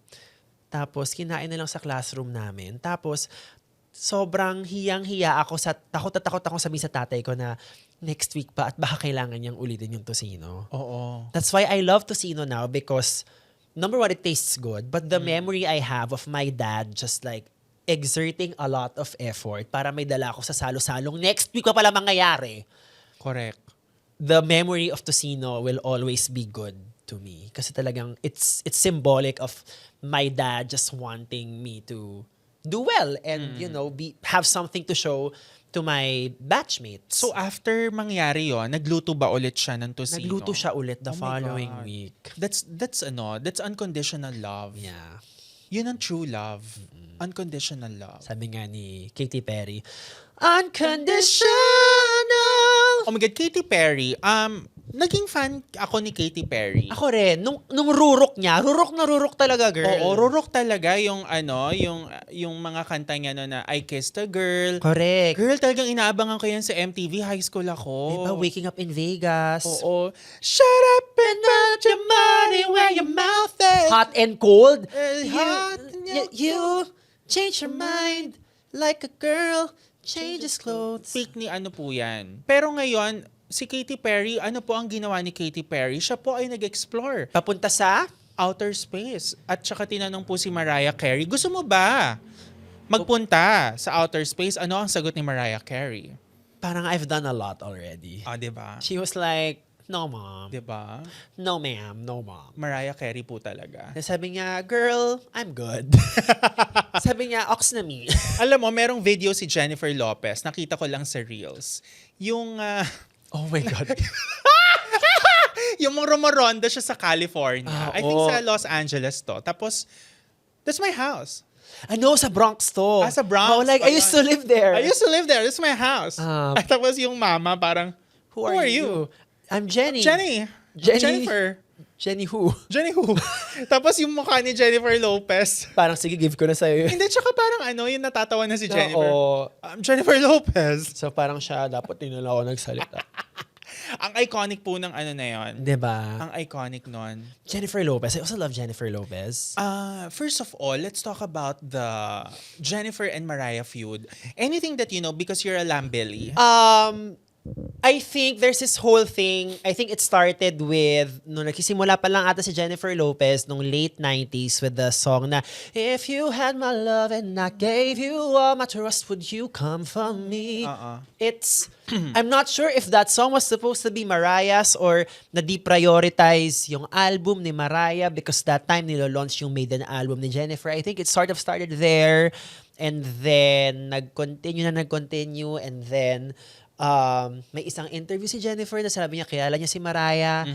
Tapos kinain na lang sa classroom namin. Tapos sobrang hiyang-hiya ako takot ako sabihin sa tatay ko na next week pa at baka kailangan niyang ulitin yung tocino. Oo. That's why I love tocino now because number one, it tastes good. But the memory I have of my dad just like exerting a lot of effort para may dala ako sa salo-salong next week pa pala mangyayari. Correct. the memory of Tocino will always be good to me. Kasi talagang it's symbolic of my dad just wanting me to do well and, have something to show to my batchmates. So after mangyari yon, nagluto ba ulit siya ng tocino? Nagluto siya ulit the Oh my following God. week. That's unconditional love. Yeah. Yun ang true love. Unconditional love. Sabi nga ni Katy Perry, unconditional. Oh my God, Katy Perry. Naging fan ako ni Katy Perry. Ako rin, nung rurok niya, rurok na rurok talaga, girl. Oo, rurok talaga yung yung mga kanta niya no na I Kissed a Girl. Correct. Girl, talagang inaabangan ko yan sa MTV. High school ako. Diba, Waking Up in Vegas. Oo. Shut up and put your money where your mouth is. Hot and cold. Hot and You change your mind like a girl changes clothes. Peak ni ano po yan. Pero ngayon, si Katy Perry, ano po ang ginawa ni Katy Perry? Siya po ay nag-explore. Papunta sa? Outer space. At saka tinanong po si Mariah Carey, gusto mo ba magpunta sa outer space? Ano ang sagot ni Mariah Carey? Parang I've done a lot already. Ah, 'di ba? She was like, no mom. 'Di ba? No ma'am, no mom. Mariah Carey po talaga. Sabi niya, girl, I'm good. Sabi niya, ox na me. Alam mo, merong video si Jennifer Lopez, nakita ko lang sa Reels. Yung Oh my God. yung rumoronda siya sa California. Ah, I think oo. sa Los Angeles to. Tapos, that's my house. Ano, sa Bronx to. Sa Bronx. Oh, like, I used to live there. I used to live there. This is my house. Ah. At tapos yung mama parang, who are you? I'm Jenny. Jenny. Jennifer. Jenny who? Jenny who? Tapos yung mukha ni Jennifer Lopez. Parang, sige, give ko na sa'yo. Hindi, tsaka parang yung natatawa na si Jennifer. Oo. Jennifer Lopez. So, parang siya, dapat din na ako nagsalita. Ang iconic po ng ano na yon. Diba? Ang iconic nun. Jennifer Lopez. I also love Jennifer Lopez. First of all, let's talk about the Jennifer and Mariah feud. Anything that you know because you're a Lambelly. I think there's this whole thing, I think it started with, nung nagsisimula pa lang ata si Jennifer Lopez nung late 90s with the song na, if you had my love and I gave you all my trust, would you come for me? It's, I'm not sure if that song was supposed to be Mariah's or na-deprioritize yung album ni Mariah because that time nilo-launch yung maiden album ni Jennifer. I think it sort of started there and then nag-continue and then may isang interview si Jennifer na sabi niya, kilala niya si Mariah.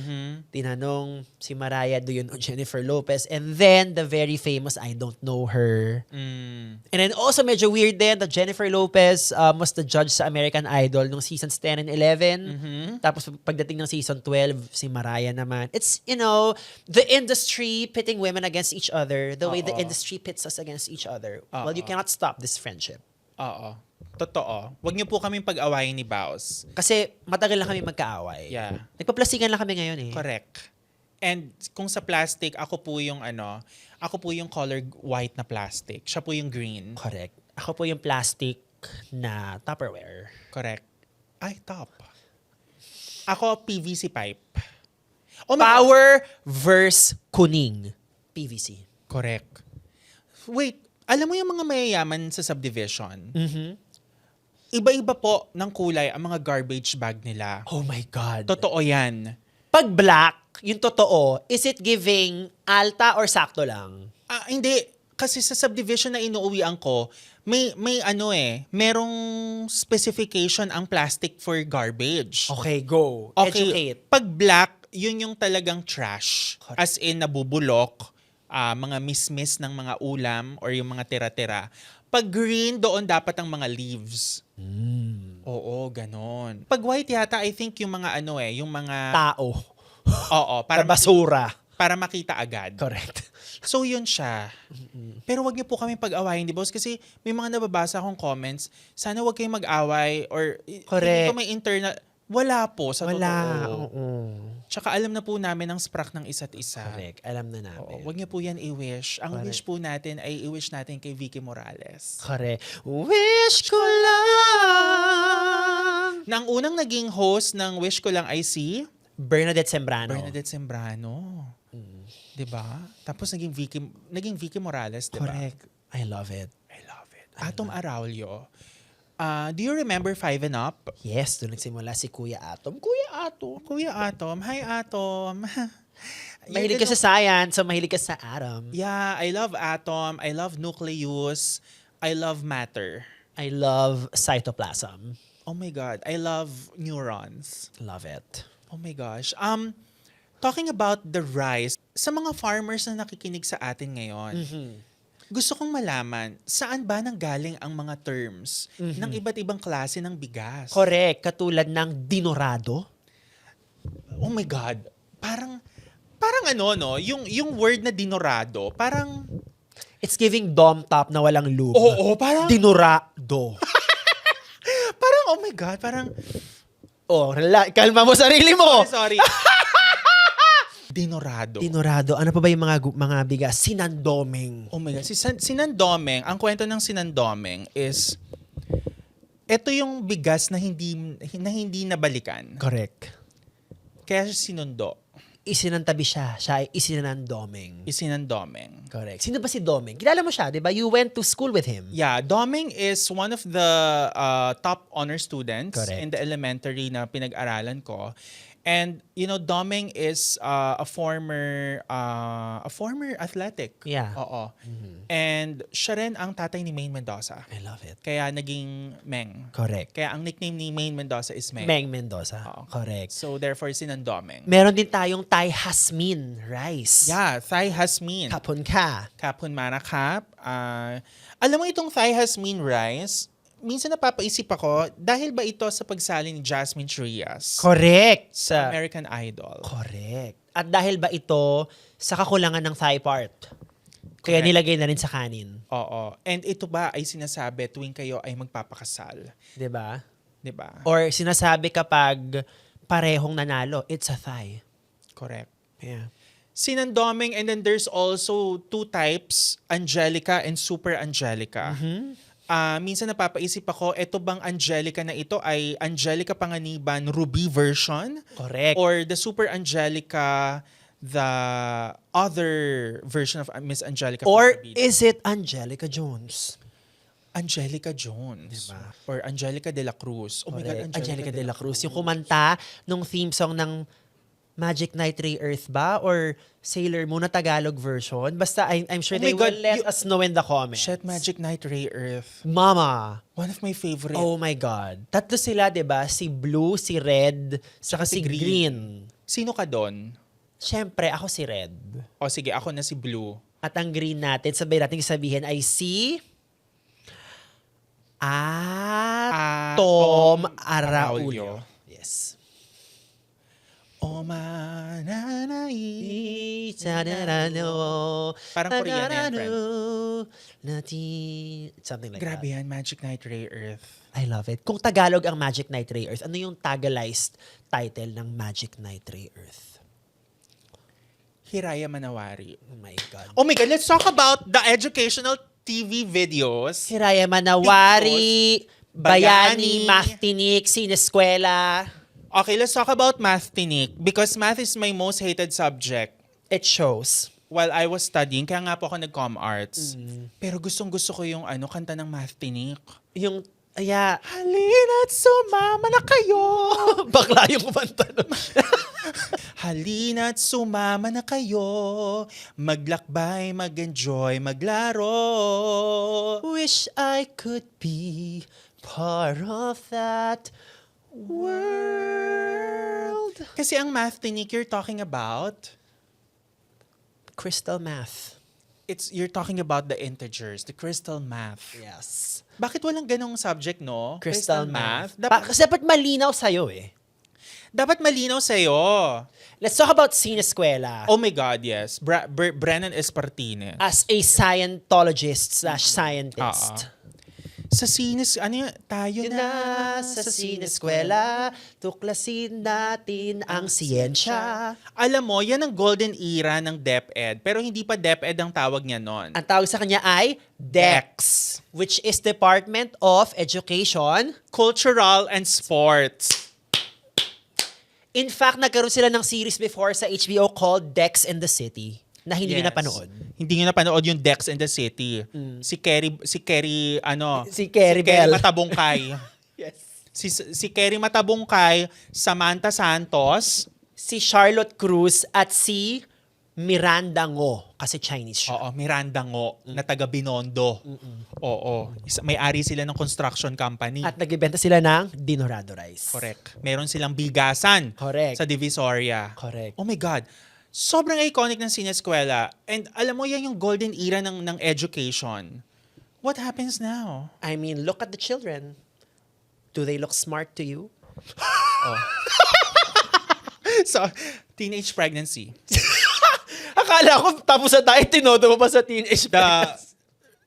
Tinanong si Mariah, do you know Jennifer Lopez? And then, the very famous, I don't know her. And then also, medyo weird din that Jennifer Lopez was the judge sa American Idol nung seasons 10 and 11. Tapos, pagdating ng season 12, si Mariah naman. It's, the industry pitting women against each other, the way the industry pits us against each other. Well, you cannot stop this friendship. Oo. Totoo. Huwag niyo po kaming pag-awayin ni Baus. Kasi matagal na kami magkaaway. Yeah. Nagpaplastikan lang kami ngayon eh. Correct. And kung sa plastic, ako po yung colored white na plastic. Siya po yung green. Correct. Ako po yung plastic na Tupperware. Correct. Ay, top. Ako, PVC pipe. Power versus kuning. PVC. Correct. Wait, alam mo yung mga mayayaman sa subdivision? Iba-iba po ng kulay ang mga garbage bag nila. Oh my God. Totoo yan. Pag black, yung totoo, is it giving alta or sakto lang? Hindi. Kasi sa subdivision na inuuwian ko, merong specification ang plastic for garbage. Okay, go. Okay. Educate. Pag black, yun yung talagang trash. As in, nabubulok, mga miss-miss ng mga ulam or yung mga tira-tira. Pag green, doon dapat ang mga leaves. Oo, ganon. Pag white yata, I think yung mga yung mga... Tao. Oo, Para basura. para makita agad. Correct. So, yun siya. Pero wag niyo po kami pag-awayin, di boss? Kasi may mga nababasa akong comments, sana wag kayong mag-away or Correct. hindi ko may internal... Wala po, sa Wala. totoo. Oo. Tsaka alam na po namin ang sprack ng isa't isa. Correct. Alam na namin. Oo, wag niyo po yan i-wish. Ang Correct. wish po natin ay i-wish natin kay Vicky Morales. Correct. Wish ko lang. Na ang unang naging host ng Wish Ko Lang ay si Bernadette Sembrano. Bernadette Sembrano. Diba? Tapos naging Vicky Morales, diba? Correct. I love it. I love it. Atom Araulio. Do you remember Five and Up? Yes, doon nagsimula si Kuya Atom. Kuya Atom. Kuya Atom. Hi, Atom. Mahilig ka sa science, so mahilig ka sa atom. Yeah, I love Atom. I love Nucleus. I love Matter. I love cytoplasm. Oh my God. I love neurons. Love it. Oh my gosh. Talking about the rise, sa mga farmers na nakikinig sa atin ngayon, gusto kong malaman, saan ba nanggaling ang mga terms ng iba't ibang klase ng bigas? Correct. Katulad ng dinorado. Oh my God. Parang ano, no? Yung word na dinorado, parang... It's giving dom top na walang lube. Oo, parang... Dinorado. Parang, oh my God, parang... Kalma mo sarili mo. Sorry. Dinorado. Dinorado. Ano pa ba yung mga bigas? Sinandoming. Oh my God. Sinandomeng, ang kwento ng sinandomeng is, ito yung bigas na hindi nabalikan. Correct. Kaya siya sinundo. Isinantabi siya. Siya ay isinandoming. Isinandomeng. Correct. Sino ba si Doming? Kilala mo siya, di ba? You went to school with him. Yeah, Doming is one of the top honor students Correct. in the elementary na pinag-aralan ko. And you know, Doming is a former athletic. Yeah. Oo. And siya rin ang tatay ni Maine Mendoza. I love it. Kaya naging Meng. Correct. Kaya ang nickname ni Maine Mendoza is Meng. Meng Mendoza. Oo. Correct. So therefore sinandomeng. Meron din tayong Thai Hasmin rice. Yeah, Thai Hasmin. Kapon ka. Kapun Marakap. Alam mo itong Thai Hasmin rice, minsan napapaisip ako, dahil ba ito sa pagsali ni Jasmine Trias Correct. sa American Idol? Correct. At dahil ba ito sa kakulangan ng Thai part? Kaya Correct. nilagay na rin sa kanin. Oo. And ito ba ay sinasabi tuwing kayo ay magpapakasal? 'Di ba? 'Di ba? Or sinasabi kapag parehong nanalo, it's a Thai. Correct. Yeah. Sinandoming, and then there's also two types, Angelica and Super Angelica. Minsan napapaisip ako, eto bang Angelica na ito ay Angelica Panganiban Ruby version? Correct. Or the Super Angelica, the other version of Miss Angelica Or Panganiban? is it Angelica Jones? Angelica Jones. Diba? Or Angelica de la Cruz. Oh my God, Correct. Angelica de la Cruz. Yung kumanta nung theme song ng Magic Night Ray Earth ba? Or Sailor Moon na Tagalog version? Basta I'm sure Oh my they God, will let us know in the comments. Shit, Magic Night Ray Earth. Mama. One of my favorite. Oh my God. Tatlo sila, di ba? Si Blue, si Red, saka si Green. Sino ka doon? Siyempre, ako si Red. O sige, ako na si Blue. At ang green natin, sabay natin sabihin ay si... Tom Araulio. Yes. O mananay. Parang Korean yan, friend. Something like Grabe that. yan, Magic Night Ray Earth. I love it. Kung Tagalog ang Magic Night Ray Earth, ano yung Tagalized title ng Magic Night Ray Earth? Hiraya Manawari. Oh my God. Oh my God, let's talk about the educational TV videos. Hiraya Manawari, Bayani, Bayani, Mathtinik, Sineskwela. Okay, let's talk about math, Tinik. Because math is my most hated subject It shows. while I was studying. Kaya nga po ako nag-com arts. Pero gustong-gusto ko yung kanta ng math, Tinik. Yung, Halina't sumama na kayo. bakla yung kumanta nun. Halina't sumama na kayo. Maglakbay, mag-enjoy, maglaro. Wish I could be part of that world. Kasi ang math, Tinik, you're talking about, Crystal math. you're talking about the integers, the crystal math. Yes. Bakit walang ganong subject, no? Crystal math. Dapat, Kasi dapat malinaw sa'yo eh. dapat malinaw sa'yo. Let's talk about Sineskwela. Oh my God, yes. Brennan Espartine. As a Scientologist/scientist. Sa sines, tayo na Sa Sineskwela, tuklasin natin ang siyensya. Alam mo, yan ang golden era ng DepEd. Pero hindi pa DepEd ang tawag niya nun. Ang tawag sa kanya ay DEX, which is Department of Education. Cultural and Sports. In fact, nagkaroon sila ng series before sa HBO called Dex in the City. na hindi nyo Yes. napanood. Hindi nyo napanood yung Dex and the City. Si Kerry Si Kerry Bell. Matabungkay. Yes. si Kerry Matabungkay, Samantha Santos, Si Charlotte Cruz at si Miranda Ngo, kasi Chinese siya. oo, Miranda Ngo, na taga Binondo. Oo. May-ari sila ng construction company. At nagbibenta sila ng Dinorado Rice. Correct. Meron silang bigasan Correct. sa Divisoria. Correct. Oh my God. Sobrang iconic ng sineskwela. And alam mo, yan yung golden era ng education. What happens now? I mean, look at the children. Do they look smart to you? So, teenage pregnancy. Akala ko tapos na tayo, tinodo mo pa sa teenage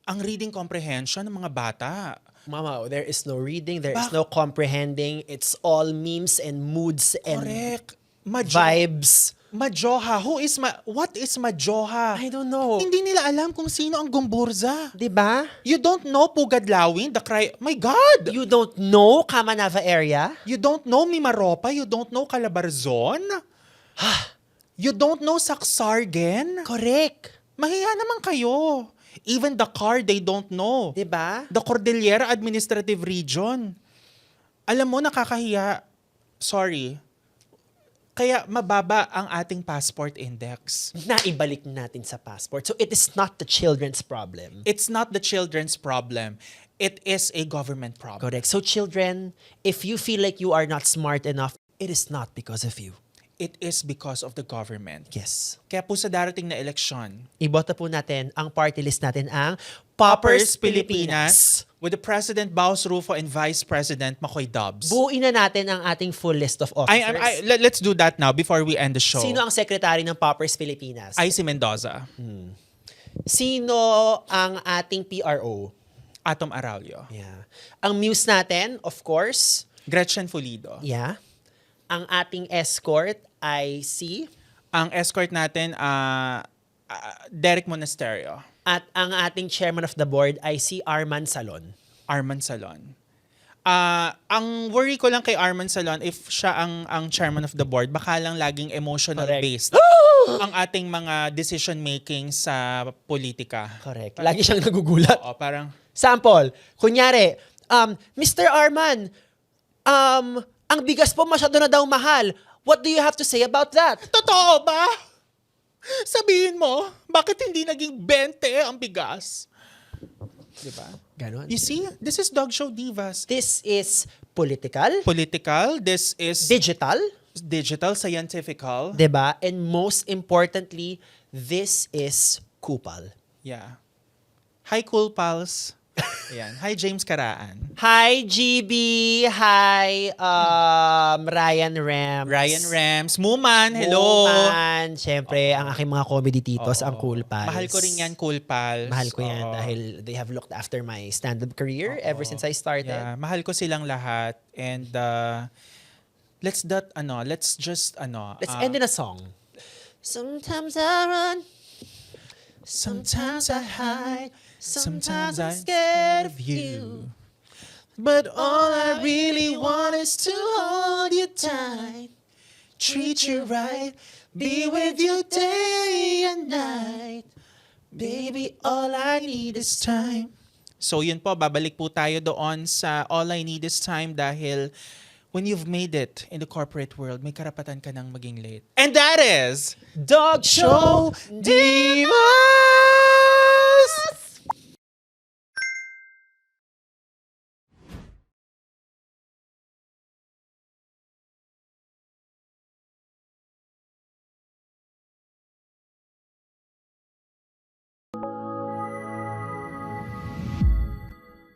Ang reading comprehension ng mga bata. Mama, there is no reading, there is no comprehending. It's all memes and moods and Correct. vibes. Majoha. What is Majoha? I don't know. Hindi nila alam kung sino ang Gumburza. Diba? You don't know Pugadlawin, the cry. My God! You don't know Kamanava area? You don't know Mimaropa? You don't know Calabarzon? You don't know Saksargen? Correct. Mahiya naman kayo. Even the car, they don't know. Diba? The Cordillera Administrative Region. Alam mo, nakakahiya. Sorry. Kaya mababa ang ating passport index. Naibalik natin sa passport. So it is not the children's problem. It's not the children's problem. It is a government problem. Correct. So children, if you feel like you are not smart enough, it is not because of you. It is because of the government. Yes. Kaya po sa darating na eleksyon, Ibota po natin, ang party list natin ang Poppers Pilipinas with the President Baus Rufo and Vice President Makoy Dubs. Buuin na natin ang ating full list of officers. Let's do that now before we end the show. Sino ang secretary ng Poppers Pilipinas? Icy Mendoza. Sino ang ating PRO? Atom Aralio. Yeah. Ang muse natin, of course, Gretchen Fulido. yeah. Ang ating escort ay si, Ang escort natin, Derek Monasterio. at ang ating chairman of the board ay si Arman Salon. Arman Salon. Ang worry ko lang kay Arman Salon, if siya ang chairman of the board, baka lang laging emotional-based ang ating mga decision-making sa politika. Correct. Lagi siyang nagugulat. Oo, parang, Sample, kunyari, Mr. Arman, ang bigas po masyado na daw mahal. What do you have to say about that? totoo ba? Sabihin mo, bakit hindi naging 20 ang bigas? Diba? Ganon. You see, this is Dog Show Divas. This is political, Political, this is digital, digital, scientifical. diba? And most importantly, this is Kupal. Yeah. Hi, Cool Pals. Ayan. Hi, James Karaan. Hi, GB. Hi, Ryan Rams. Ryan Rams. Muman, hello. Muman. Siyempre, ang aking mga comedy titos, ang Cool Pals. Mahal ko rin yan, Cool Pals. Mahal ko yan Oo. dahil they have looked after my stand-up career ever since I started. Yeah, mahal ko silang lahat. And let's just Let's end in a song. Sometimes I run, sometimes I hide, sometimes I'm scared of you. But all I really want is to hold you tight, treat you right, be with you day and night. Baby, all I need is time. So yun po, babalik po tayo doon sa All I Need is Time dahil when you've made it in the corporate world, may karapatan ka nang maging late. And that is Dog Show Divas!